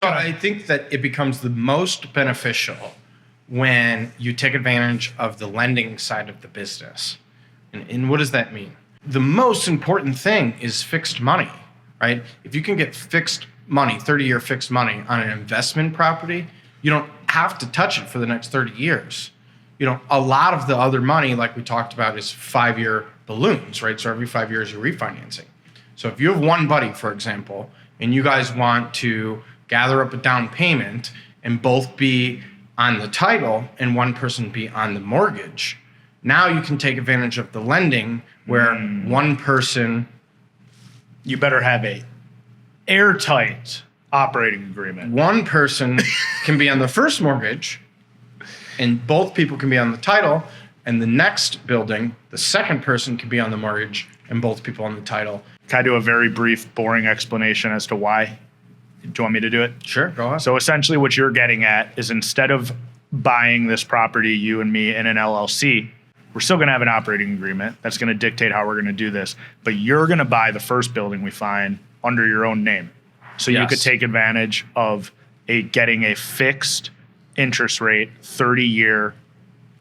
But I think that it becomes the most beneficial when you take advantage of the lending side of the business. And what does that mean? The most important thing is fixed money, right? If you can get fixed money, 30-year fixed money on an investment property, you don't have to touch it for the next 30 years. A lot of the other money, like we talked about, is 5-year balloons, right? So every 5 years you're refinancing. So if you have one buddy, for example, and you guys want to gather up a down payment and both be on the title and one person be on the mortgage, now you can take advantage of the lending where one person... You better have a airtight operating agreement. One person can be on the first mortgage and both people can be on the title, and the next building, the second person can be on the mortgage and both people on the title. Can I do a very brief, boring explanation as to why? Do you want me to do it? Sure, go ahead. So essentially what you're getting at is instead of buying this property, you and me, in an LLC, we're still going to have an operating agreement that's going to dictate how we're going to do this. But you're going to buy the first building we find under your own name. So you could take advantage of getting a fixed interest rate 30-year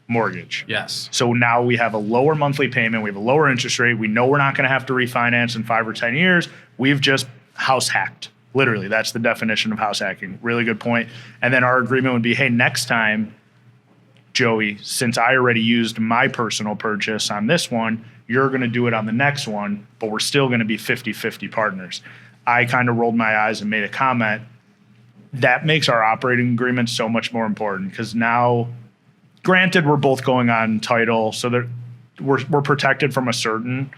mortgage. Yes. So now we have a lower monthly payment. We have a lower interest rate. We know we're not going to have to refinance in 5 or 10 years. We've just house hacked. Literally, that's the definition of house hacking. Really good point. And then our agreement would be, hey, next time, Joey, since I already used my personal purchase on this one, you're going to do it on the next one, but we're still going to be 50-50 partners. I kind of rolled my eyes and made a comment. That makes our operating agreement so much more important because now, granted, we're both going on title, so that we're protected from a certain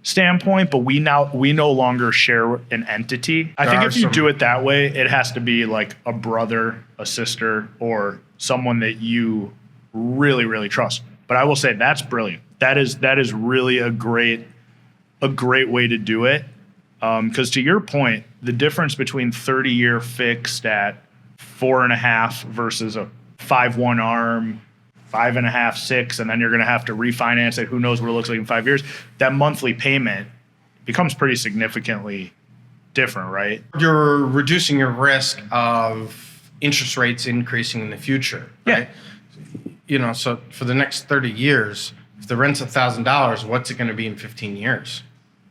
standpoint, but we no longer share an entity. I think if you do it that way, it has to be like a brother, a sister, or someone that you really, really trust. But I will say that's brilliant. That is really a great way to do it. Because to your point, the difference between 30-year fixed at 4.5 versus a 5-1 ARM, 5.5, 6, and then you're going to have to refinance it. Who knows what it looks like in 5 years? That monthly payment becomes pretty significantly different, right? You're reducing your risk of interest rates increasing in the future, right? Yeah. So for the next 30 years, if the rent's $1,000, what's it going to be in 15 years,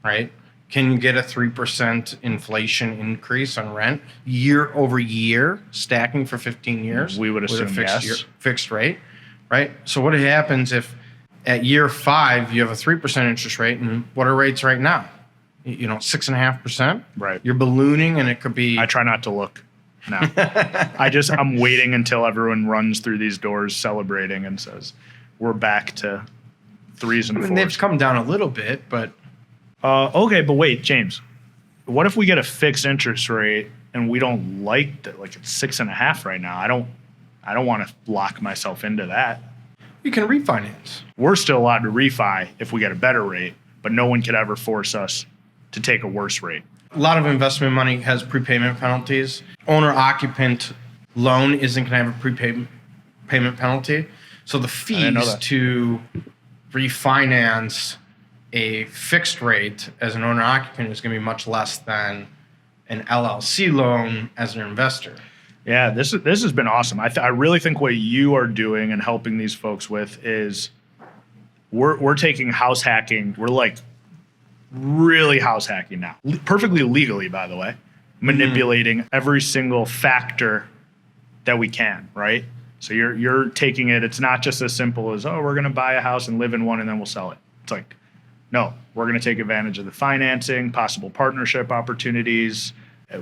right? Can you get a 3% inflation increase on rent year over year, stacking for 15 years? We would assume yes. Fixed rate, right? So what happens if at year 5 you have a 3% interest rate, and what are rates right now? 6.5%. Right. You're ballooning, and it could be. I try not to look now. I'm waiting until everyone runs through these doors celebrating and says, "We're back to 3s and 4s." They've come down a little bit, but. Okay, but wait, James, what if we get a fixed interest rate and we don't like that? Like it's 6.5 right now. I don't want to lock myself into that. You can refinance. We're still allowed to refi if we get a better rate, but no one could ever force us to take a worse rate. A lot of investment money has prepayment penalties. Owner-occupant loan isn't going to have a prepayment penalty. So the fees to refinance a fixed rate as an owner-occupant is going to be much less than an LLC loan as an investor. Yeah, this has been awesome. I really think what you are doing and helping these folks with is we're taking house hacking. We're like really house hacking now, perfectly legally, by the way, manipulating every single factor that we can, right? So you're taking it. It's not just as simple as, oh, we're going to buy a house and live in one and then we'll sell it. It's like, no, we're going to take advantage of the financing, possible partnership opportunities,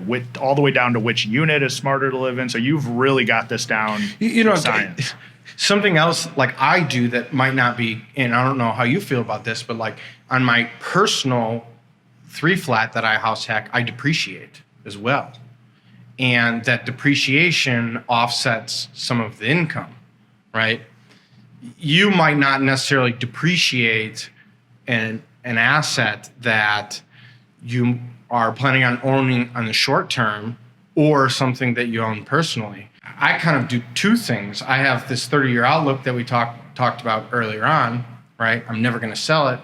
with all the way down to which unit is smarter to live in. So you've really got this down to science. Something else like I do that might not be, and I don't know how you feel about this, but like on my personal 3-flat that I house hack, I depreciate as well. And that depreciation offsets some of the income, right? You might not necessarily depreciate an asset that you are planning on owning on the short term or something that you own personally. I kind of do two things. I have this 30-year outlook that we talked about earlier on, right? I'm never going to sell it.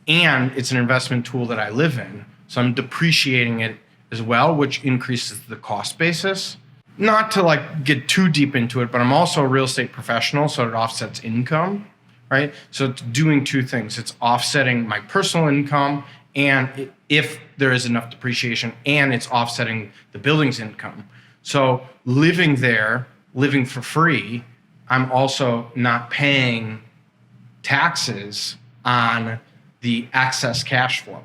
And it's an investment tool that I live in. So I'm depreciating it as well, which increases the cost basis. Not to like get too deep into it, but I'm also a real estate professional, so it offsets income, right? So it's doing two things. It's offsetting my personal income, and if there is enough depreciation, and it's offsetting the building's income. So living there, living for free, I'm also not paying taxes on the excess cash flow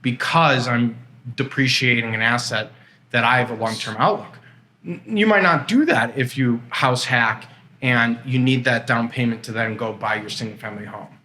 because I'm depreciating an asset that I have a long-term outlook. You might not do that if you house hack and you need that down payment to then go buy your single family home.